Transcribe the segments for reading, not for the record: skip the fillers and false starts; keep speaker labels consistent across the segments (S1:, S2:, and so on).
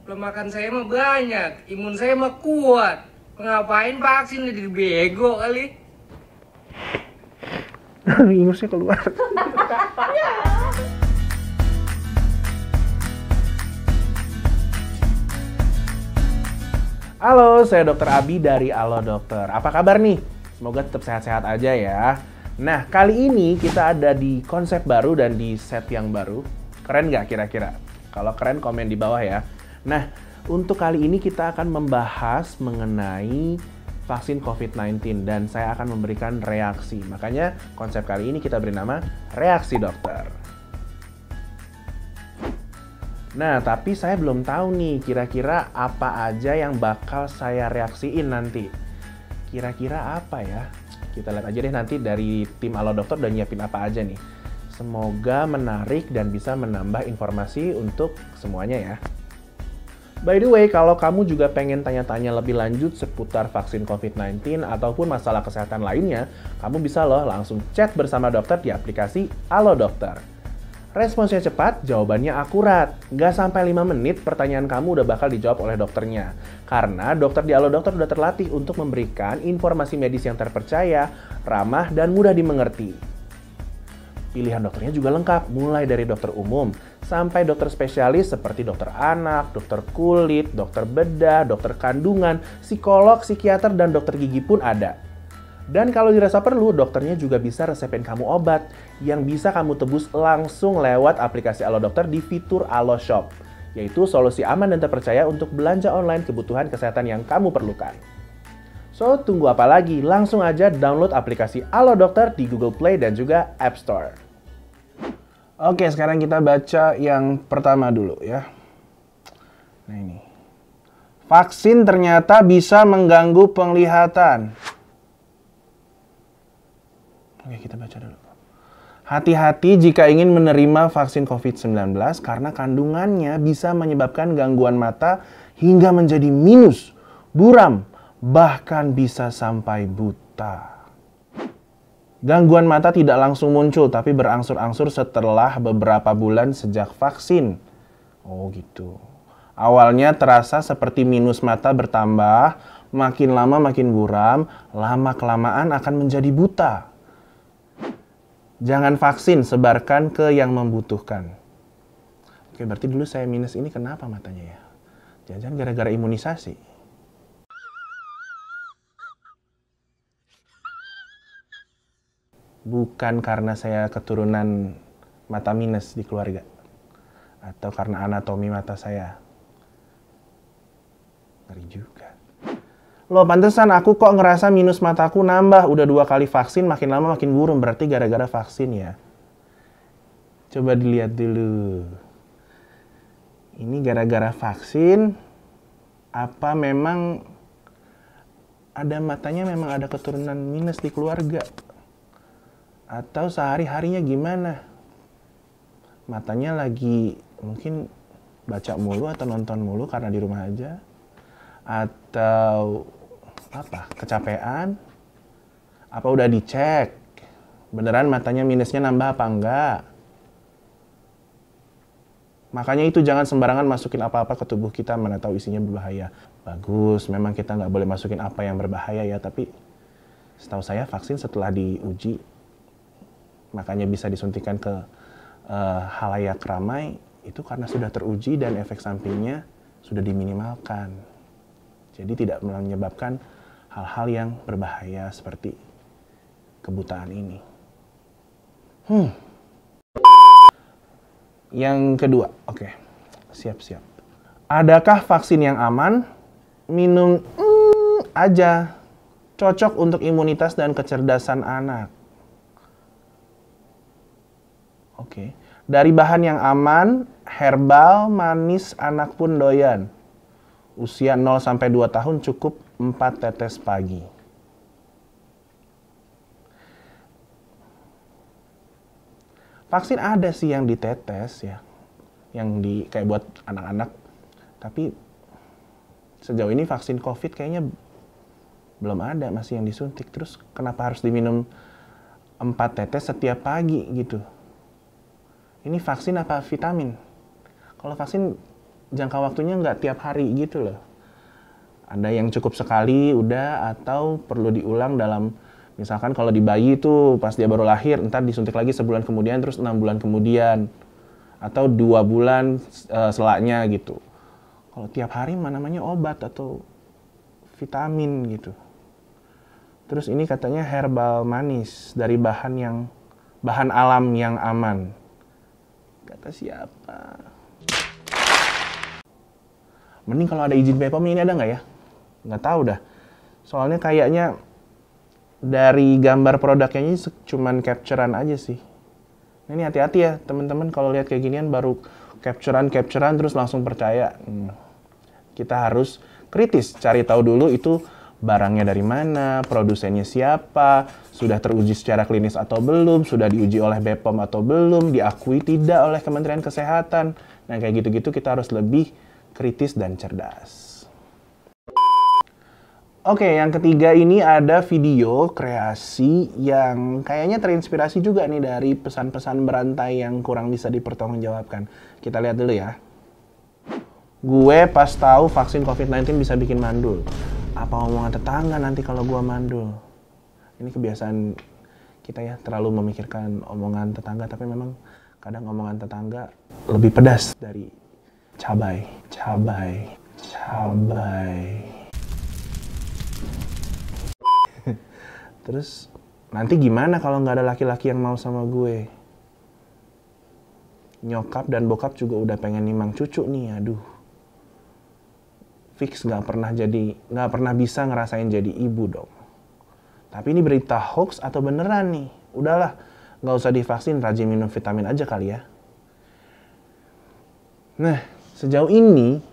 S1: Pelemakan saya mah banyak, imun saya mah kuat. Ngapain vaksin jadi bego kali?
S2: Ingusnya keluar. Halo, saya Dokter Abi dari Alo Dokter. Apa kabar nih? Semoga tetap sehat-sehat aja ya. Nah, kali ini kita ada di konsep baru dan di set yang baru. Keren nggak kira-kira? Kalau keren komen di bawah ya. Nah, untuk kali ini kita akan membahas mengenai vaksin COVID-19 dan saya akan memberikan reaksi. Makanya konsep kali ini kita beri nama Reaksi Dokter. Nah, tapi saya belum tahu nih kira-kira apa aja yang bakal saya reaksiin nanti. Kira-kira apa ya? Kita lihat aja deh nanti dari tim Alo Dokter udah nyiapin apa aja nih. Semoga menarik dan bisa menambah informasi untuk semuanya ya. By the way, kalau kamu juga pengen tanya-tanya lebih lanjut seputar vaksin COVID-19 ataupun masalah kesehatan lainnya, kamu bisa loh langsung chat bersama dokter di aplikasi Alo Dokter. Responsnya cepat, jawabannya akurat. Nggak sampai 5 menit, pertanyaan kamu udah bakal dijawab oleh dokternya. Karena dokter di Alo Dokter udah terlatih untuk memberikan informasi medis yang terpercaya, ramah, dan mudah dimengerti. Pilihan dokternya juga lengkap, mulai dari dokter umum, sampai dokter spesialis seperti dokter anak, dokter kulit, dokter bedah, dokter kandungan, psikolog, psikiater, dan dokter gigi pun ada. Dan kalau dirasa perlu, dokternya juga bisa resepin kamu obat yang bisa kamu tebus langsung lewat aplikasi Alo Dokter di fitur Alo Shop, yaitu solusi aman dan terpercaya untuk belanja online kebutuhan kesehatan yang kamu perlukan. So, tunggu apa lagi? Langsung aja download aplikasi Alo Dokter di Google Play dan juga App Store. Oke, sekarang kita baca yang pertama dulu ya. Nah ini. Vaksin ternyata bisa mengganggu penglihatan. Oke, kita baca dulu. Hati-hati jika ingin menerima vaksin COVID-19 karena kandungannya bisa menyebabkan gangguan mata hingga menjadi minus, buram, bahkan bisa sampai buta. Gangguan mata tidak langsung muncul tapi berangsur-angsur setelah beberapa bulan sejak vaksin. Oh gitu. Awalnya terasa seperti minus mata bertambah, makin lama makin buram, lama-kelamaan akan menjadi buta. Jangan vaksin, sebarkan ke yang membutuhkan. Oke, berarti dulu saya minus ini kenapa matanya ya? Jangan-jangan gara-gara imunisasi. Bukan karena saya keturunan mata minus di keluarga. Atau karena anatomi mata saya. Ngeri juga. Loh, pantesan aku kok ngerasa minus mataku nambah. Udah 2 kali vaksin, makin lama makin buram. Berarti gara-gara vaksin ya. Coba dilihat dulu. Ini gara-gara vaksin. Apa memang ada matanya memang ada keturunan minus di keluarga? Atau sehari-harinya gimana? Matanya lagi mungkin baca mulu atau nonton mulu karena di rumah aja? Atau apa? Kecapean? Apa udah dicek? Beneran matanya minusnya nambah apa enggak? Makanya itu jangan sembarangan masukin apa-apa ke tubuh kita, mana tahu isinya berbahaya. Bagus, memang kita nggak boleh masukin apa yang berbahaya ya, tapi setahu saya vaksin setelah diuji, makanya bisa disuntikan ke halayak ramai, itu karena sudah teruji dan efek sampingnya sudah diminimalkan. Jadi tidak menyebabkan hal-hal yang berbahaya seperti kebutaan ini. Yang kedua, oke, siap-siap. Adakah vaksin yang aman? Minum aja. Cocok untuk imunitas dan kecerdasan anak. Oke. Dari bahan yang aman, herbal, manis, anak pun doyan. Usia 0-2 tahun cukup 4 tetes pagi. Vaksin ada sih yang ditetes ya. Yang kayak buat anak-anak. Tapi sejauh ini vaksin COVID kayaknya belum ada, masih yang disuntik. Terus kenapa harus diminum 4 tetes setiap pagi gitu? Ini vaksin apa vitamin? Kalau vaksin jangka waktunya nggak tiap hari gitu loh. Ada yang cukup sekali udah, atau perlu diulang dalam, misalkan kalau di bayi itu pas dia baru lahir, ntar disuntik lagi sebulan kemudian, terus 6 bulan kemudian, atau 2 bulan selaknya gitu. Kalau tiap hari mana namanya obat atau vitamin gitu. Terus ini katanya herbal manis dari bahan alam yang aman. Kata siapa? Mending kalau ada izin BPOM ini ada nggak ya? Nggak tahu dah. Soalnya kayaknya dari gambar produknya ini cuman capturean aja sih. Nah, ini hati-hati ya teman-teman kalau lihat kayak ginian baru capturean terus langsung percaya. Kita harus kritis, cari tahu dulu itu barangnya dari mana, produsennya siapa, sudah teruji secara klinis atau belum, sudah diuji oleh BPOM atau belum, diakui tidak oleh Kementerian Kesehatan. Nah kayak gitu-gitu kita harus lebih kritis dan cerdas. Oke, yang ketiga ini ada video kreasi yang kayaknya terinspirasi juga nih dari pesan-pesan berantai yang kurang bisa dipertanggungjawabkan. Kita lihat dulu ya. Gue pas tahu vaksin COVID-19 bisa bikin mandul. Apa omongan tetangga nanti kalau gue mandul? Ini kebiasaan kita ya, terlalu memikirkan omongan tetangga, tapi memang kadang omongan tetangga lebih pedas dari cabai. Terus nanti gimana kalau nggak ada laki-laki yang mau sama gue? Nyokap dan bokap juga udah pengen nimang cucu nih, aduh. Fix nggak pernah bisa ngerasain jadi ibu dong. Tapi ini berita hoax atau beneran nih? Udahlah, nggak usah divaksin, rajin minum vitamin aja kali ya. Nah, sejauh ini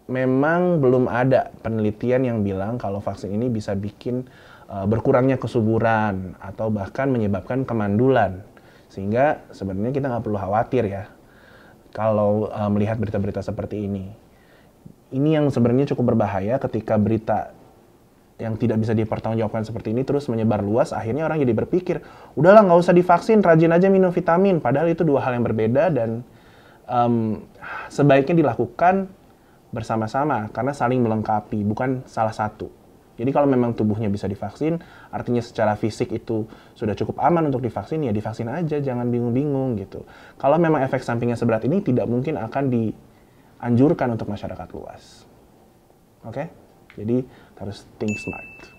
S2: memang belum ada penelitian yang bilang kalau vaksin ini bisa bikin berkurangnya kesuburan atau bahkan menyebabkan kemandulan. Sehingga sebenarnya kita nggak perlu khawatir ya kalau melihat berita-berita seperti ini. Ini yang sebenarnya cukup berbahaya ketika berita yang tidak bisa dipertanggungjawabkan seperti ini terus menyebar luas. Akhirnya orang jadi berpikir, udahlah nggak usah divaksin, rajin aja minum vitamin. Padahal itu dua hal yang berbeda dan sebaiknya dilakukan bersama-sama karena saling melengkapi, bukan salah satu. Jadi kalau memang tubuhnya bisa divaksin, artinya secara fisik itu sudah cukup aman untuk divaksin, ya divaksin aja, jangan bingung-bingung gitu. Kalau memang efek sampingnya seberat ini, tidak mungkin akan dianjurkan untuk masyarakat luas. Oke? Jadi harus think smart.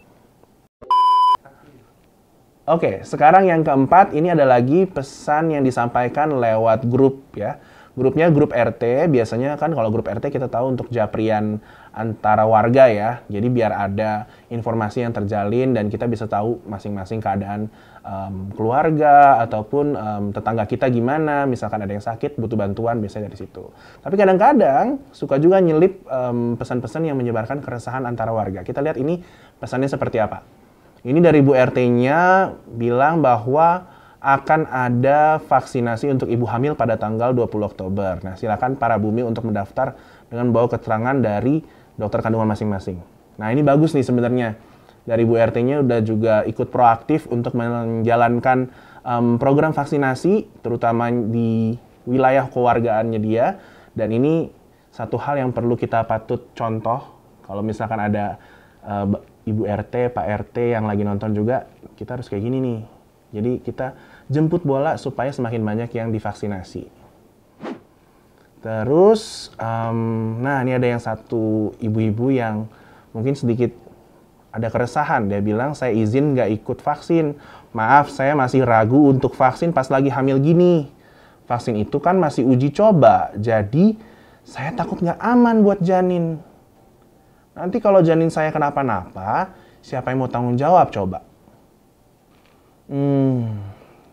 S2: Oke, sekarang yang keempat, ini ada lagi pesan yang disampaikan lewat grup ya. Grupnya grup RT, biasanya kan kalau grup RT kita tahu untuk japrian antara warga ya. Jadi biar ada informasi yang terjalin dan kita bisa tahu masing-masing keadaan keluarga ataupun tetangga kita gimana. Misalkan ada yang sakit, butuh bantuan, biasanya dari situ. Tapi kadang-kadang suka juga nyelip pesan-pesan yang menyebarkan keresahan antara warga. Kita lihat ini pesannya seperti apa. Ini dari Bu RT-nya bilang bahwa akan ada vaksinasi untuk ibu hamil pada tanggal 20 Oktober. Nah, silakan para bumi untuk mendaftar dengan bawa keterangan dari dokter kandungan masing-masing. Nah, ini bagus nih sebenarnya. Dari Bu RT-nya udah juga ikut proaktif untuk menjalankan program vaksinasi, terutama di wilayah keluargaannya dia. Dan ini satu hal yang perlu kita patut contoh. Kalau misalkan ada Ibu RT, Pak RT yang lagi nonton juga, kita harus kayak gini nih. Jadi kita jemput bola supaya semakin banyak yang divaksinasi. Terus, nah ini ada yang satu ibu-ibu yang mungkin sedikit ada keresahan. Dia bilang, saya izin nggak ikut vaksin. Maaf, saya masih ragu untuk vaksin pas lagi hamil gini. Vaksin itu kan masih uji coba, jadi saya takut nggak aman buat janin. Nanti kalau janin saya kenapa-napa, siapa yang mau tanggung jawab coba?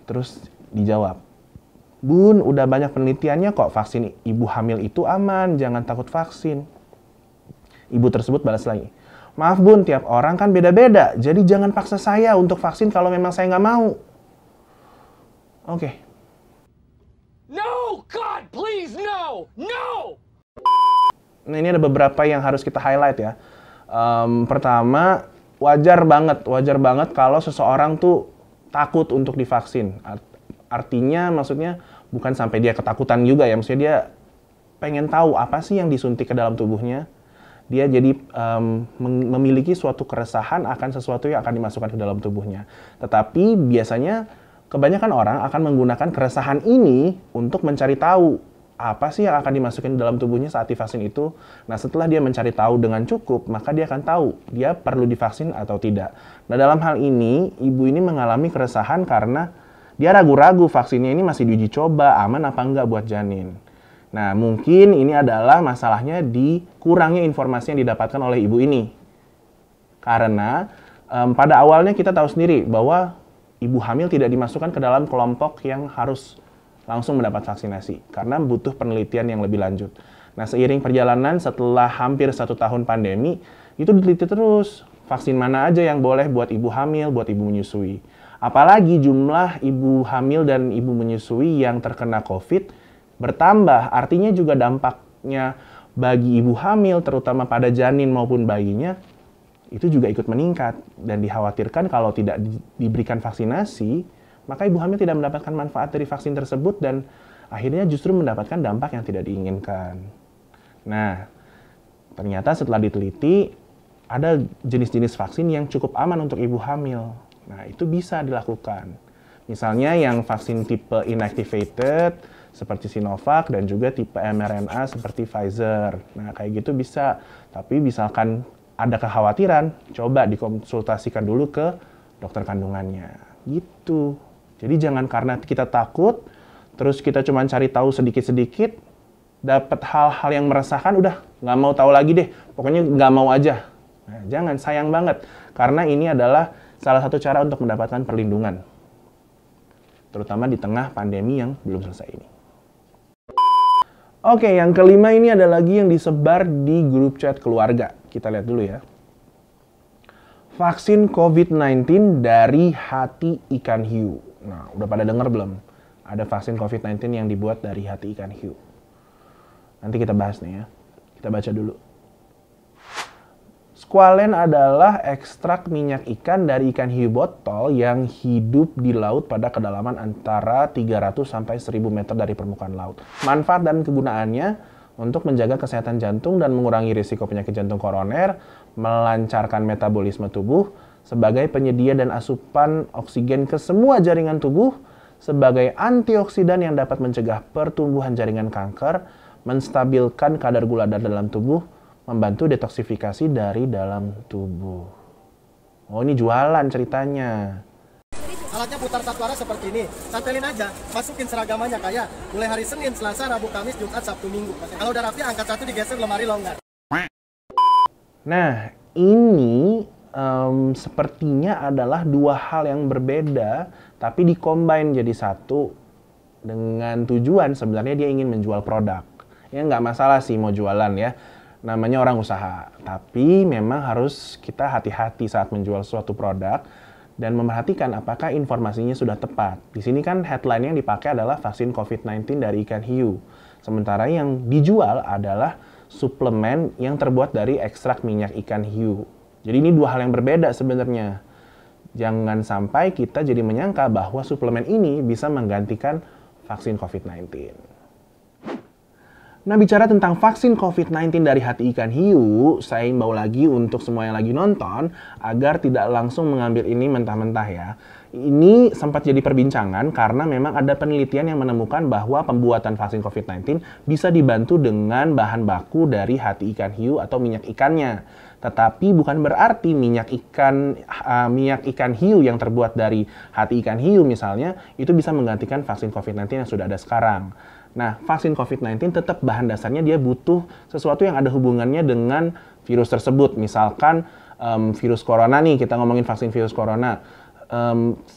S2: Terus dijawab, Bun, udah banyak penelitiannya kok vaksin ibu hamil itu aman, jangan takut vaksin. Ibu tersebut balas lagi, maaf Bun, tiap orang kan beda-beda, jadi jangan paksa saya untuk vaksin kalau memang saya nggak mau. Oke.
S1: No, God, please, no, no!
S2: Nah, ini ada beberapa yang harus kita highlight ya. Pertama, wajar banget kalau seseorang tuh takut untuk divaksin. Artinya maksudnya bukan sampai dia ketakutan juga ya, maksudnya dia pengen tahu apa sih yang disuntik ke dalam tubuhnya. Dia jadi memiliki suatu keresahan akan sesuatu yang akan dimasukkan ke dalam tubuhnya. Tetapi biasanya kebanyakan orang akan menggunakan keresahan ini untuk mencari tahu apa sih yang akan dimasukkan ke dalam tubuhnya saat divaksin itu. Nah, setelah dia mencari tahu dengan cukup, maka dia akan tahu dia perlu divaksin atau tidak. Nah, dalam hal ini, ibu ini mengalami keresahan karena dia ragu-ragu vaksinnya ini masih diuji coba, aman apa enggak buat janin. Nah, mungkin ini adalah masalahnya di kurangnya informasi yang didapatkan oleh ibu ini. Karena pada awalnya kita tahu sendiri bahwa ibu hamil tidak dimasukkan ke dalam kelompok yang harus langsung mendapat vaksinasi. Karena butuh penelitian yang lebih lanjut. Nah, seiring perjalanan setelah hampir 1 tahun pandemi, itu diteliti terus vaksin mana aja yang boleh buat ibu hamil, buat ibu menyusui. Apalagi jumlah ibu hamil dan ibu menyusui yang terkena COVID bertambah, artinya juga dampaknya bagi ibu hamil, terutama pada janin maupun bayinya, itu juga ikut meningkat. Dan dikhawatirkan kalau tidak diberikan vaksinasi, maka ibu hamil tidak mendapatkan manfaat dari vaksin tersebut dan akhirnya justru mendapatkan dampak yang tidak diinginkan. Nah, ternyata setelah diteliti, ada jenis-jenis vaksin yang cukup aman untuk ibu hamil. Nah, itu bisa dilakukan. Misalnya yang vaksin tipe inactivated, seperti Sinovac, dan juga tipe mRNA seperti Pfizer. Nah, kayak gitu bisa. Tapi misalkan ada kekhawatiran, coba dikonsultasikan dulu ke dokter kandungannya. Gitu. Jadi jangan karena kita takut, terus kita cuma cari tahu sedikit-sedikit, dapat hal-hal yang meresahkan, udah nggak mau tahu lagi deh. Pokoknya nggak mau aja. Nah, jangan, sayang banget. Karena ini adalah salah satu cara untuk mendapatkan perlindungan. Terutama di tengah pandemi yang belum selesai ini. Oke, yang kelima ini ada lagi yang disebar di grup chat keluarga. Kita lihat dulu ya. Vaksin COVID-19 dari hati ikan hiu. Nah, udah pada denger belum? Ada vaksin COVID-19 yang dibuat dari hati ikan hiu. Nanti kita bahas nih ya. Kita baca dulu. Squalene adalah ekstrak minyak ikan dari ikan hiu botol yang hidup di laut pada kedalaman antara 300 sampai 1000 meter dari permukaan laut. Manfaat dan kegunaannya untuk menjaga kesehatan jantung dan mengurangi risiko penyakit jantung koroner, melancarkan metabolisme tubuh, sebagai penyedia dan asupan oksigen ke semua jaringan tubuh, sebagai antioksidan yang dapat mencegah pertumbuhan jaringan kanker, menstabilkan kadar gula darah dalam tubuh, membantu detoksifikasi dari dalam tubuh. Oh, ini jualan ceritanya.
S3: Alatnya putar satu arah seperti ini. Tempelin aja, masukin seragamannya kayak mulai hari Senin, Selasa, Rabu, Kamis, Jumat, Sabtu, Minggu. Kalau udah rapi, angkat satu digeser lemari longgar.
S2: Nah, ini sepertinya adalah dua hal yang berbeda, tapi dikombin jadi satu dengan tujuan sebenarnya dia ingin menjual produk. Ya nggak masalah sih mau jualan ya. Namanya orang usaha, tapi memang harus kita hati-hati saat menjual suatu produk dan memperhatikan apakah informasinya sudah tepat. Di sini kan headline yang dipakai adalah vaksin COVID-19 dari ikan hiu. Sementara yang dijual adalah suplemen yang terbuat dari ekstrak minyak ikan hiu. Jadi ini dua hal yang berbeda sebenarnya. Jangan sampai kita jadi menyangka bahwa suplemen ini bisa menggantikan vaksin COVID-19. Nah, bicara tentang vaksin COVID-19 dari hati ikan hiu, saya imbau lagi untuk semua yang lagi nonton agar tidak langsung mengambil ini mentah-mentah ya. Ini sempat jadi perbincangan karena memang ada penelitian yang menemukan bahwa pembuatan vaksin COVID-19 bisa dibantu dengan bahan baku dari hati ikan hiu atau minyak ikannya. Tetapi bukan berarti minyak ikan hiu yang terbuat dari hati ikan hiu misalnya, itu bisa menggantikan vaksin COVID-19 yang sudah ada sekarang. Nah, vaksin COVID-19 tetap bahan dasarnya dia butuh sesuatu yang ada hubungannya dengan virus tersebut. Misalkan virus corona nih, kita ngomongin vaksin virus corona.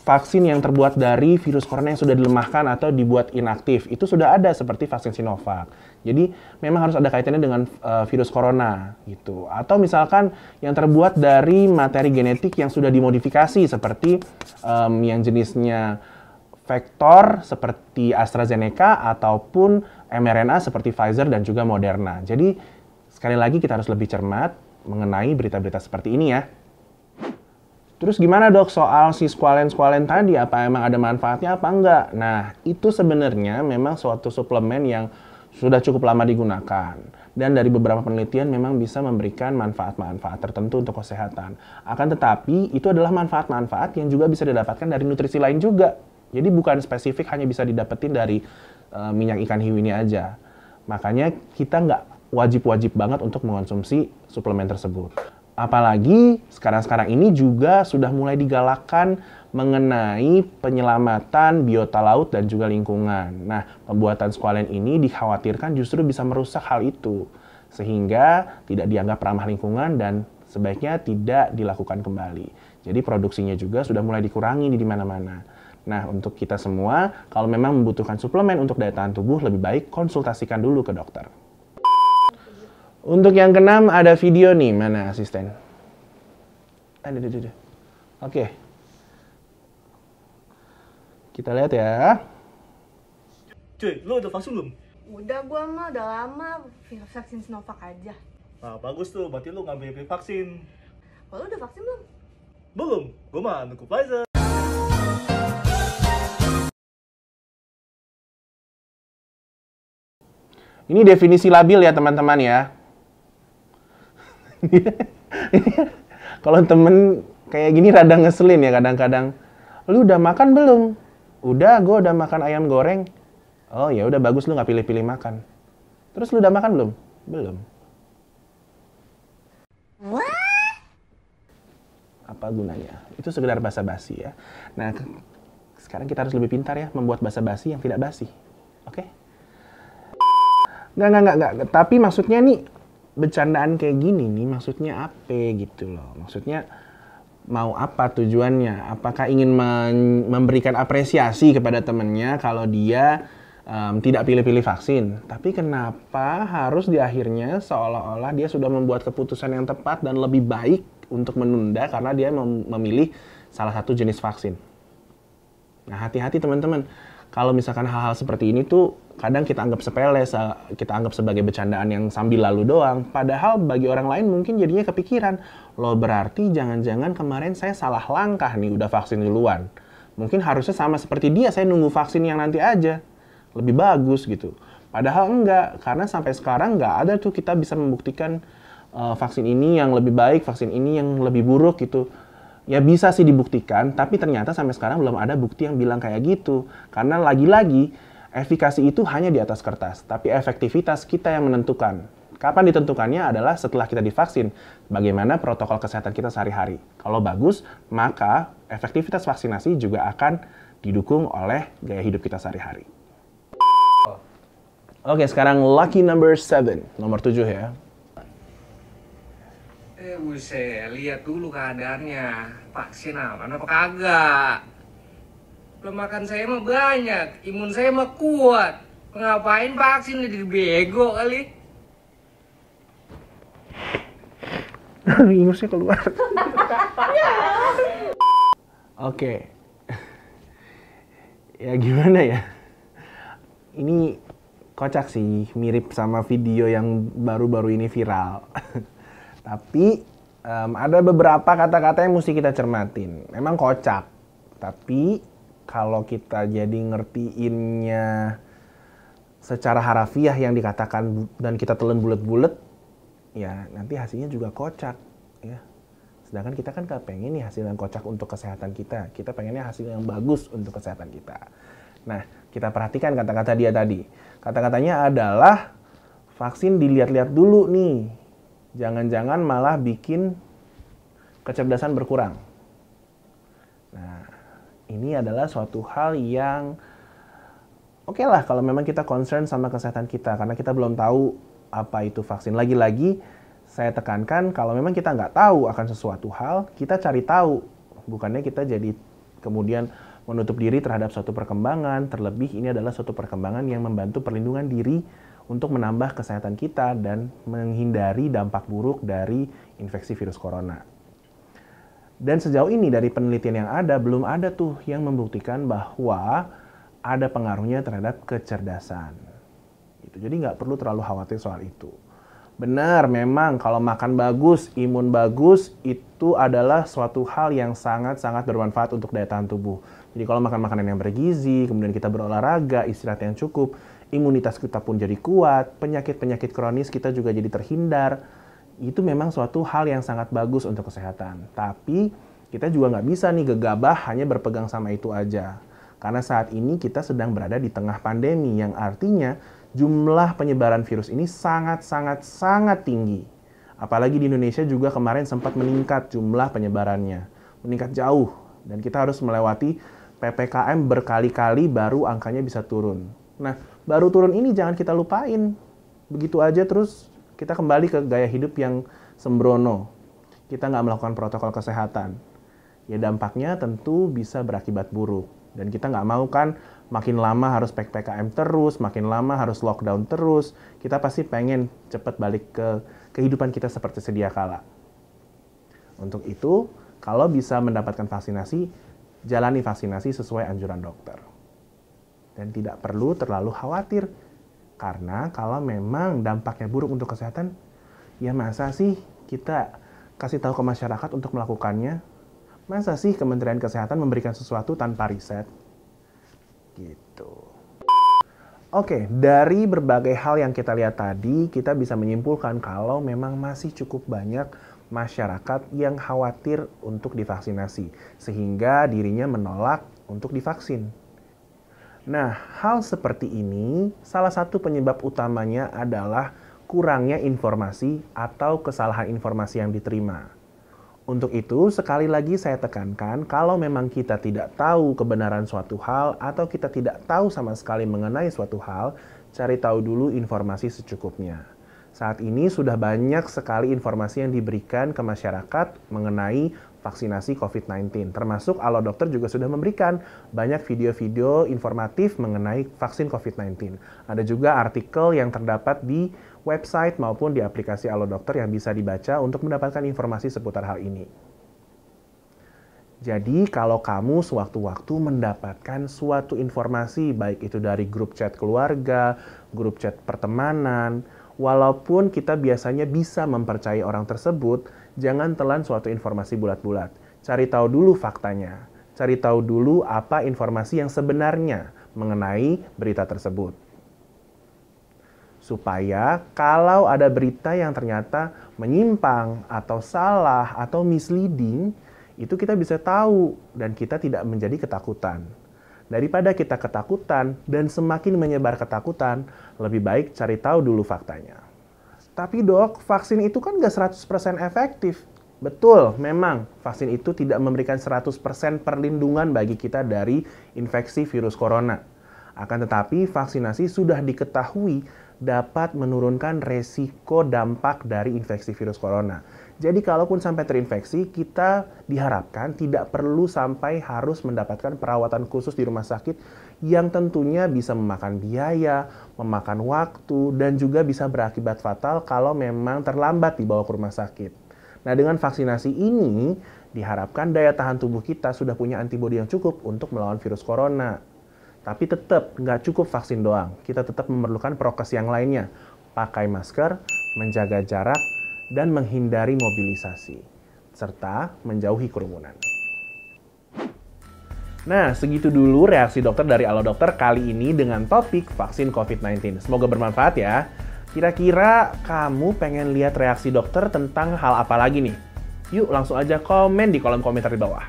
S2: Vaksin yang terbuat dari virus corona yang sudah dilemahkan atau dibuat inaktif, itu sudah ada seperti vaksin Sinovac. Jadi, memang harus ada kaitannya dengan virus corona gitu. Atau misalkan yang terbuat dari materi genetik yang sudah dimodifikasi seperti yang jenisnya vektor seperti AstraZeneca ataupun mRNA seperti Pfizer dan juga Moderna. Jadi sekali lagi kita harus lebih cermat mengenai berita-berita seperti ini ya. Terus gimana dok soal si squalene tadi? Apa emang ada manfaatnya apa enggak? Nah, itu sebenarnya memang suatu suplemen yang sudah cukup lama digunakan. Dan dari beberapa penelitian memang bisa memberikan manfaat-manfaat tertentu untuk kesehatan. Akan tetapi, itu adalah manfaat-manfaat yang juga bisa didapatkan dari nutrisi lain juga. Jadi bukan spesifik hanya bisa didapetin dari minyak ikan hiu ini aja. Makanya kita nggak wajib-wajib banget untuk mengonsumsi suplemen tersebut. Apalagi sekarang-sekarang ini juga sudah mulai digalakkan mengenai penyelamatan biota laut dan juga lingkungan. Nah, pembuatan squalene ini dikhawatirkan justru bisa merusak hal itu, sehingga tidak dianggap ramah lingkungan dan sebaiknya tidak dilakukan kembali. Jadi produksinya juga sudah mulai dikurangi di mana-mana. Nah, untuk kita semua, kalau memang membutuhkan suplemen untuk daya tahan tubuh, lebih baik konsultasikan dulu ke dokter. Untuk yang keenam ada video nih, mana asisten? Ada. Oke. Kita lihat ya.
S4: Cuy, lo udah vaksin belum?
S5: Udah, gua mah udah lama vaksin Sinovac aja.
S4: Nah, bagus tuh, berarti lo nggak pilih vaksin.
S5: Kalau udah vaksin belum?
S4: Belum, gue mah nunggu Pfizer.
S2: Ini definisi labil ya teman-teman ya. Kalau temen kayak gini rada ngeselin ya kadang-kadang. Lu udah makan belum? Udah, gue udah makan ayam goreng. Oh ya udah bagus, lu nggak pilih-pilih makan. Terus lu udah makan belum? Belum. Apa gunanya? Itu sekedar basa-basi ya. Nah, sekarang kita harus lebih pintar ya membuat basa-basi yang tidak basi. Oke? Nggak. Tapi maksudnya nih, bercandaan kayak gini nih, maksudnya apa gitu loh. Maksudnya mau apa tujuannya? Apakah ingin memberikan apresiasi kepada temennya kalau dia tidak pilih-pilih vaksin? Tapi kenapa harus di akhirnya seolah-olah dia sudah membuat keputusan yang tepat dan lebih baik untuk menunda karena dia memilih salah satu jenis vaksin? Nah, hati-hati teman-teman. Kalau misalkan hal-hal seperti ini tuh kadang kita anggap sepele, kita anggap sebagai bercandaan yang sambil lalu doang. Padahal bagi orang lain mungkin jadinya kepikiran, loh berarti jangan-jangan kemarin saya salah langkah nih udah vaksin duluan. Mungkin harusnya sama seperti dia, saya nunggu vaksin yang nanti aja. Lebih bagus gitu. Padahal enggak, karena sampai sekarang nggak ada tuh kita bisa membuktikan vaksin ini yang lebih baik, vaksin ini yang lebih buruk gitu. Ya bisa sih dibuktikan, tapi ternyata sampai sekarang belum ada bukti yang bilang kayak gitu. Karena lagi-lagi, efikasi itu hanya di atas kertas, tapi efektivitas kita yang menentukan. Kapan ditentukannya adalah setelah kita divaksin, bagaimana protokol kesehatan kita sehari-hari. Kalau bagus, maka efektivitas vaksinasi juga akan didukung oleh gaya hidup kita sehari-hari. Oke, sekarang lucky number 7, nomor 7 ya.
S1: Buset, lihat dulu keadaannya. Vaksin aman apa kagak? Belum makan saya mah banyak, imun saya mah kuat. Ngapain vaksin jadi bego kali?
S2: Ingusnya keluar. Oke. Ya gimana ya? Ini kocak sih, mirip sama video yang baru-baru ini viral. Tapi ada beberapa kata-kata yang mesti kita cermatin. Memang kocak, tapi kalau kita jadi ngertiinnya secara harafiah yang dikatakan dan kita telan bulet-bulet, ya nanti hasilnya juga kocak. Ya. Sedangkan kita kan gak pengen nih hasil yang kocak untuk kesehatan kita. Kita pengennya hasil yang bagus untuk kesehatan kita. Nah, kita perhatikan kata-kata dia tadi. Kata-katanya adalah vaksin dilihat-lihat dulu nih. Jangan-jangan malah bikin kecerdasan berkurang. Nah, ini adalah suatu hal yang oke lah kalau memang kita concern sama kesehatan kita. Karena kita belum tahu apa itu vaksin. Lagi-lagi, saya tekankan kalau memang kita nggak tahu akan sesuatu hal, kita cari tahu. Bukannya kita jadi kemudian menutup diri terhadap suatu perkembangan. Terlebih ini adalah suatu perkembangan yang membantu perlindungan diri untuk menambah kesehatan kita dan menghindari dampak buruk dari infeksi virus corona. Dan sejauh ini dari penelitian yang ada, belum ada tuh yang membuktikan bahwa ada pengaruhnya terhadap kecerdasan. Jadi nggak perlu terlalu khawatir soal itu. Benar, memang kalau makan bagus, imun bagus, itu adalah suatu hal yang sangat-sangat bermanfaat untuk daya tahan tubuh. Jadi kalau makan makanan yang bergizi, kemudian kita berolahraga, istirahat yang cukup, imunitas kita pun jadi kuat, penyakit-penyakit kronis kita juga jadi terhindar. Itu memang suatu hal yang sangat bagus untuk kesehatan. Tapi kita juga nggak bisa nih gegabah hanya berpegang sama itu aja. Karena saat ini kita sedang berada di tengah pandemi yang artinya jumlah penyebaran virus ini sangat tinggi. Apalagi di Indonesia juga kemarin sempat meningkat jumlah penyebarannya. Meningkat jauh. Dan kita harus melewati PPKM berkali-kali baru angkanya bisa turun. Nah, baru turun ini jangan kita lupain. Begitu aja terus kita kembali ke gaya hidup yang sembrono. Kita nggak melakukan protokol kesehatan. Ya dampaknya tentu bisa berakibat buruk. Dan kita nggak mau kan makin lama harus PPKM terus, makin lama harus lockdown terus. Kita pasti pengen cepat balik ke kehidupan kita seperti sedia kala. Untuk itu, kalau bisa mendapatkan vaksinasi, jalani vaksinasi sesuai anjuran dokter. Dan tidak perlu terlalu khawatir. Karena kalau memang dampaknya buruk untuk kesehatan, ya masa sih kita kasih tahu ke masyarakat untuk melakukannya? Masa sih Kementerian Kesehatan memberikan sesuatu tanpa riset? Gitu. Oke, dari berbagai hal yang kita lihat tadi, kita bisa menyimpulkan kalau memang masih cukup banyak masyarakat yang khawatir untuk divaksinasi, sehingga dirinya menolak untuk divaksin. Nah, hal seperti ini, salah satu penyebab utamanya adalah kurangnya informasi atau kesalahan informasi yang diterima. Untuk itu, sekali lagi saya tekankan, kalau memang kita tidak tahu kebenaran suatu hal atau kita tidak tahu sama sekali mengenai suatu hal, cari tahu dulu informasi secukupnya. Saat ini sudah banyak sekali informasi yang diberikan ke masyarakat mengenai vaksinasi COVID-19. Termasuk Alo Dokter juga sudah memberikan banyak video-video informatif mengenai vaksin COVID-19. Ada juga artikel yang terdapat di website maupun di aplikasi Alo Dokter yang bisa dibaca untuk mendapatkan informasi seputar hal ini. Jadi kalau kamu sewaktu-waktu mendapatkan suatu informasi, baik itu dari grup chat keluarga, grup chat pertemanan, walaupun kita biasanya bisa mempercayai orang tersebut, jangan telan suatu informasi bulat-bulat. Cari tahu dulu faktanya. Cari tahu dulu apa informasi yang sebenarnya mengenai berita tersebut. Supaya kalau ada berita yang ternyata menyimpang atau salah atau misleading, itu kita bisa tahu dan kita tidak menjadi ketakutan. Daripada kita ketakutan dan semakin menyebar ketakutan, lebih baik cari tahu dulu faktanya. Tapi dok, vaksin itu kan nggak 100% efektif. Betul, memang vaksin itu tidak memberikan 100% perlindungan bagi kita dari infeksi virus corona. Akan tetapi vaksinasi sudah diketahui dapat menurunkan resiko dampak dari infeksi virus corona. Jadi kalaupun sampai terinfeksi, kita diharapkan tidak perlu sampai harus mendapatkan perawatan khusus di rumah sakit yang tentunya bisa memakan biaya, memakan waktu, dan juga bisa berakibat fatal kalau memang terlambat dibawa ke rumah sakit. Nah, dengan vaksinasi ini, diharapkan daya tahan tubuh kita sudah punya antibodi yang cukup untuk melawan virus corona. Tapi tetap nggak cukup vaksin doang. Kita tetap memerlukan prokes yang lainnya. Pakai masker, menjaga jarak, dan menghindari mobilisasi. Serta menjauhi kerumunan. Nah, segitu dulu reaksi dokter dari Alo Dokter kali ini dengan topik vaksin COVID-19. Semoga bermanfaat ya. Kira-kira kamu pengen lihat reaksi dokter tentang hal apa lagi nih? Yuk langsung aja komen di kolom komentar di bawah.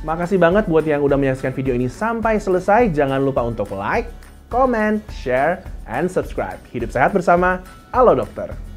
S2: Makasih banget buat yang udah menyaksikan video ini sampai selesai. Jangan lupa untuk like, comment, share, and subscribe. Hidup sehat bersama Alo Dokter.